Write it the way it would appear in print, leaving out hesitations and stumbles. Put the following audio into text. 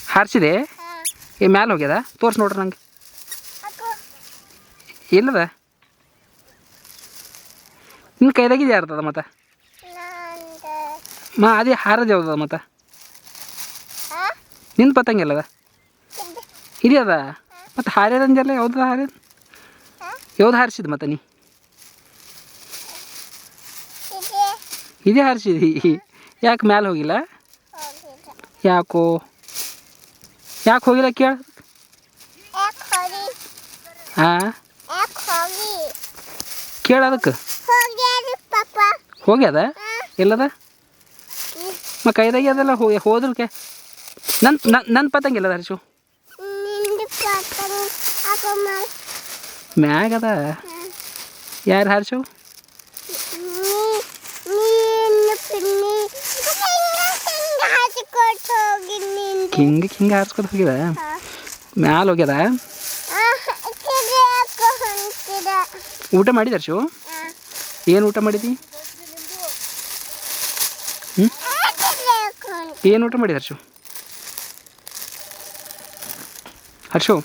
ಹಾರಿಸಿದೆ ಏ ಮ್ಯಾಲೆ ಹೋಗ್ಯದ ತೋರ್ಸಿ ನೋಡ್ರಿ ನಂಗೆ ಎಲ್ಲದ ನಿನ್ನ ಕೈದಾಗಿದೆ ಯಾರ್ತದ ಮತ್ತೆ ಅದೇ ಹಾರದು ಯಾವ್ದದ ಮತ್ತೆ ನಿನ್ನ ಪತಂಗಿಲ್ಲದ ಇದೆಯದ ಮತ್ತು ಹಾರ್ಯದಂಜಲ್ಲ ಯಾವ್ದು ಹಾರ್ಯದ ಯಾವ್ದು ಹಾರಿಸಿದ್ ಮತ್ತೆ ನೀ ಇದೇ ಹಾರಿಸಿದಿ ಯಾಕೆ ಮ್ಯಾಲೆ ಹೋಗಿಲ್ಲ ಯಾಕೋ ಯಾಕೆ ಹೋಗಿಲ್ಲ ಕೇಳ ಹಾಂ ಕೇಳ ಅದಕ್ಕೆ ಹೋಗ್ಯದ ಎಲ್ಲದ ಕೈದಾಗಿ ಅದೆಲ್ಲ ಹೋದ್ರಕ್ಕೆ ನನ್ನ ಪತಂಗಿಲ್ಲದ ಹರ್ಷು ಮ್ಯಾಗದ ಯಾರು ಹರ್ಷು ಹಿಂಗೆ ಹಾರಿಸ್ಕೊತ ಹೋಗ್ಯದ ಮ್ಯಾಲ ಹೋಗ್ಯದ ಊಟ ಮಾಡಿದ ಹರ್ಷು ಏನು ಊಟ ಮಾಡಿದಿ ಏನು ಊಟ ಮಾಡಿದ ಹರ್ಷು ಹರ್ಷು